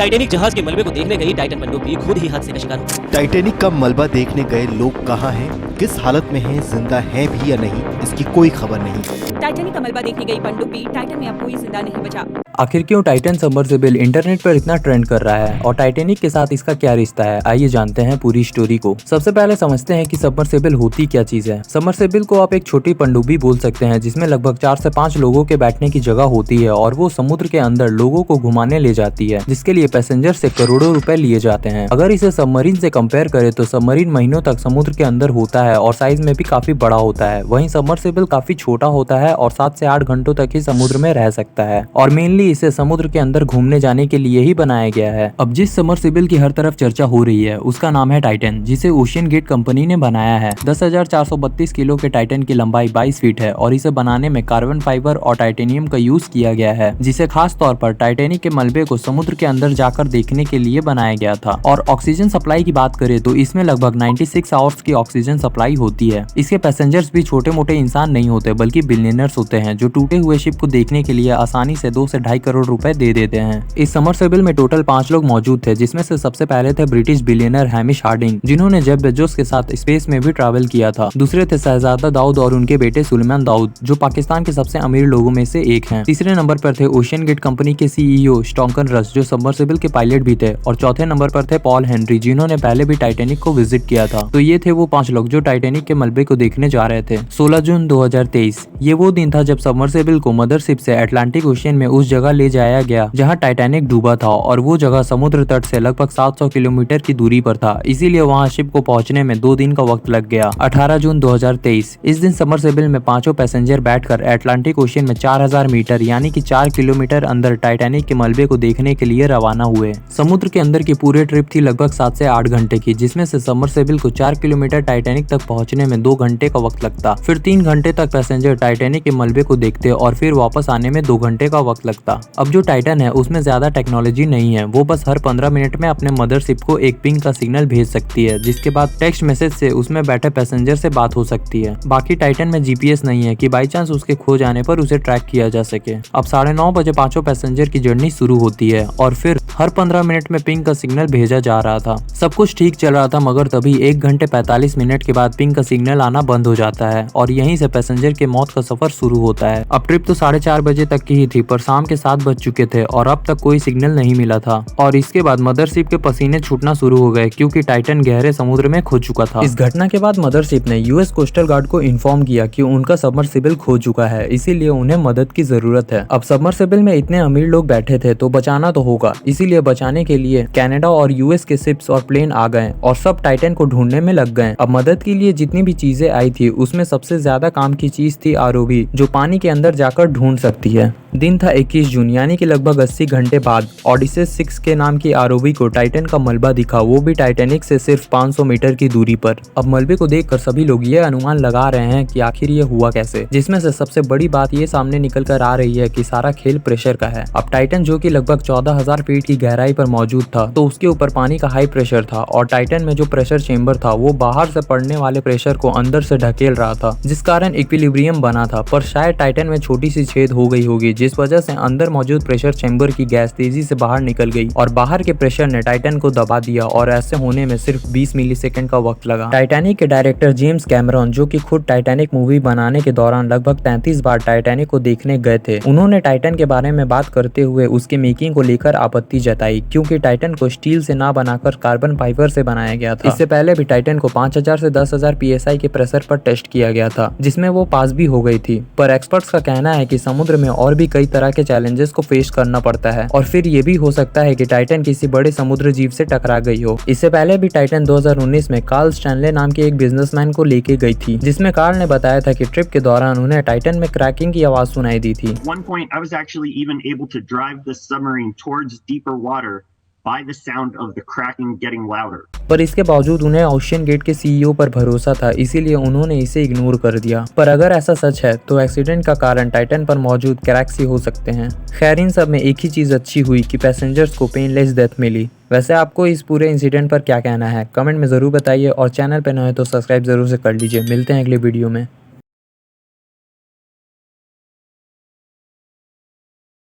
Titanic जहाज के मलबे को देखने गई टाइटन पनडुब्बी खुद ही हादसे का शिकार हो गई। टाइटैनिक का मलबा देखने गए लोग कहाँ हैं, किस हालत में हैं, जिंदा हैं भी या नहीं, इसकी कोई खबर नहीं। टाइटैनिक का मलबा देखने गई पनडुब्बी टाइटन में अब कोई जिंदा नहीं बचा। आखिर क्यों टाइटन सबमर्सिबल इंटरनेट पर इतना ट्रेंड कर रहा है और टाइटैनिक के साथ इसका क्या रिश्ता है, आइए जानते हैं पूरी स्टोरी को। सबसे पहले समझते हैं कि सबमर्सिबल होती क्या चीज है। सबमर्सिबल को आप एक छोटी पनडुब्बी बोल सकते हैं जिसमें लगभग 4 से 5 लोगों के बैठने की जगह होती है और वो समुद्र के अंदर लोगों को घुमाने ले जाती है, जिसके लिए पैसेंजर से करोड़ों रुपए लिए जाते हैं। अगर इसे सबमरीन से कंपेयर करें तो सबमरीन महीनों तक समुद्र के अंदर होता है और साइज में भी काफी बड़ा होता है, वहीं सबमर्सिबल काफी छोटा होता है और 7 से 8 घंटों तक ही समुद्र में रह सकता है और मेनली इसे समुद्र के अंदर घूमने जाने के लिए ही बनाया गया है। अब जिस सबमर्सिबल की हर तरफ चर्चा हो रही है उसका नाम है टाइटन, जिसे ओशियन गेट कंपनी ने बनाया है। 10,432 किलो के टाइटन की लंबाई 22 फीट है और इसे बनाने में कार्बन फाइबर और टाइटेनियम का यूज किया गया है, जिसे खास तौर पर टाइटैनिक के मलबे को समुद्र के अंदर जाकर देखने के लिए बनाया गया था। और ऑक्सीजन सप्लाई की बात करें तो इसमें लगभग 96 आवर्स की ऑक्सीजन सप्लाई होती है। इसके पैसेंजर्स भी छोटे मोटे इंसान नहीं होते बल्कि बिलियनर्स होते हैं जो टूटे हुए शिप को देखने के लिए आसानी से 2 से 2.5 करोड़ रुपए दे देते हैं। इस सबमर्सिबल में टोटल 5 लोग मौजूद थे, जिसमें से सबसे पहले थे ब्रिटिश बिलियनर हैमिश हार्डिंग, जिन्होंने जेफ बेजोस के साथ स्पेस में भी ट्रैवल किया था। दूसरे थे शहजादा दाऊद और उनके बेटे सुलेमान दाऊद, जो पाकिस्तान के सबसे अमीर लोगों में से एक हैं। तीसरे नंबर पर थे ओशियन गेट कंपनी के सीईओ स्टॉन्कन रस, जो सबमर्सिबल के पायलट भी थे। और चौथे नंबर पर थे पॉल हेनरी, जिन्होंने पहले भी टाइटैनिक को विजिट किया था। तो ये थे वो 5 लोग जो टाइटैनिक के मलबे को देखने जा रहे थे। 16 जून 2023 ये वो दिन था जब सबमर्सिबल को मदरशिप से अटलांटिक ओशियन में उस जगह ले जाया गया जहां टाइटैनिक डूबा था, और वो जगह समुद्र तट से लगभग 700 किलोमीटर की दूरी पर था, इसीलिए वहां शिप को पहुंचने में 2 दिन का वक्त लग गया। 18 जून 2023 इस दिन सबमर्सिबल में 5 पैसेंजर बैठकर अटलांटिक ओशियन में 4000 मीटर यानी कि 4 किलोमीटर अंदर टाइटैनिक के मलबे को देखने के लिए रवाना हुए। समुद्र के अंदर की पूरे ट्रिप थी लगभग 7 से 8 घंटे की, जिसमें से सबमर्सिबल को 4 किलोमीटर टाइटैनिक तक पहुंचने में 2 घंटे का वक्त लगता। फिर 3 घंटे तक पैसेंजर टाइटैनिक के मलबे को देखते और फिर वापस आने में 2 घंटे का वक्त लगता। अब जो टाइटन है उसमें ज्यादा टेक्नोलॉजी नहीं है, वो बस हर 15 मिनट में अपने मदरशिप को एक पिंग का सिग्नल भेज सकती है, जिसके बाद टेक्स्ट मैसेज से उसमें बैठे पैसेंजर से बात हो सकती है। बाकी टाइटन में जीपीएस नहीं है कि बाई चांस उसके खो जाने पर उसे ट्रैक किया जा सके। अब 9:30 बजे 5 पैसेंजर की जर्नी शुरू होती है और फिर हर 15 मिनट में पिंग का सिग्नल भेजा जा रहा था। सब कुछ ठीक चल रहा था, मगर तभी 1 घंटे 45 मिनट के बाद पिंग का सिग्नल आना बंद हो जाता है और यहीं से पैसेंजर के मौत का सफर शुरू होता है। अब ट्रिप तो 4:30 बजे तक की ही थी, पर शाम के 7 बज चुके थे और अब तक कोई सिग्नल नहीं मिला था। और इसके बाद मदरशिप के पसीने छूटना शुरू हो गए क्योंकि टाइटन गहरे समुद्र में खो चुका था। इस घटना के बाद मदरशिप ने यूएस कोस्टल गार्ड को इन्फॉर्म किया कि उनका सबमर्सिबल खो चुका है, इसीलिए उन्हें मदद की जरूरत है। अब सबमर्सिबल में इतने अमीर लोग बैठे थे तो बचाना तो होगा, इसीलिए बचाने के लिए कनाडा और यूएस के शिप्स और प्लेन आ गए और सब टाइटन को ढूंढने में लग गए। अब मदद के लिए जितनी भी चीजें आई थी उसमें सबसे ज्यादा काम की चीज थी आरओवी, जो पानी के अंदर जाकर ढूंढ सकती है। दिन था 21 जून यानी कि लगभग 80 घंटे बाद ओडिसेस 6 के नाम की आरओवी को टाइटन का मलबा दिखा, वो भी टाइटैनिक से सिर्फ 500 मीटर की दूरी पर। अब मलबे को देखकर सभी लोग ये अनुमान लगा रहे हैं कि आखिर ये हुआ कैसे, जिसमें से सबसे बड़ी बात ये सामने निकल कर आ रही है कि सारा खेल प्रेशर का है। अब टाइटन जो कि लगभग 14,000 फीट की गहराई पर मौजूद था, तो उसके ऊपर पानी का हाई प्रेशर था और टाइटन में जो प्रेशर चेंबर था वो बाहर से पड़ने वाले प्रेशर को अंदर से ढकेल रहा था, जिस कारण इक्विलिब्रियम बना था। पर शायद टाइटन में छोटी सी छेद हो गई होगी, जिस वजह से अंदर मौजूद प्रेशर चेंबर की गैस तेजी से बाहर निकल गई और बाहर के प्रेशर ने टाइटन को दबा दिया और ऐसे होने में सिर्फ 20 मिलीसेकंड का वक्त लगा। टाइटैनिक के डायरेक्टर जेम्स कैमरॉन, जो कि खुद टाइटैनिक मूवी बनाने के दौरान लगभग 33 बार टाइटैनिक को देखने गए थे, उन्होंने टाइटन के बारे में बात करते हुए उसकी मेकिंग को लेकर आपत्ति जताई, क्योंकि टाइटन को स्टील से ना बनाकर कार्बन फाइबर से बनाया गया था। इससे पहले भी टाइटन को 5000 से 10,000 PSI के प्रेशर पर टेस्ट किया गया था, जिसमें वो पास भी हो गई थी। पर एक्सपर्ट्स का कहना है कि समुद्र में और भी कई तरह के चैलेंजेस को फेस करना पड़ता है और फिर ये भी हो सकता है कि टाइटन किसी बड़े समुद्र जीव से टकरा गई हो। इससे पहले भी टाइटन 2019 में कार्ल स्टैनले नाम के एक बिजनेसमैन को लेके गई थी, जिसमें कार्ल ने बताया था कि ट्रिप के दौरान उन्हें टाइटन में क्रैकिंग की आवाज सुनाई दी थी। One point, I was actually even able to drive the submarine towards deeper water by the sound of the cracking getting louder. पर इसके बावजूद उन्हें ओशियन गेट के सीईओ पर भरोसा था, इसीलिए उन्होंने इसे इग्नोर कर दिया। पर अगर ऐसा सच है तो एक्सीडेंट का कारण टाइटन पर मौजूद क्रैक्स ही हो सकते हैं। खैर, इन सब में एक ही चीज अच्छी हुई कि पैसेंजर्स को पेनलेस डेथ मिली। वैसे आपको इस पूरे इंसिडेंट पर क्या कहना है, कमेंट में जरूर बताइए और चैनल पर नए हो तो सब्सक्राइब जरूर से कर लीजिए। मिलते हैं अगले वीडियो में।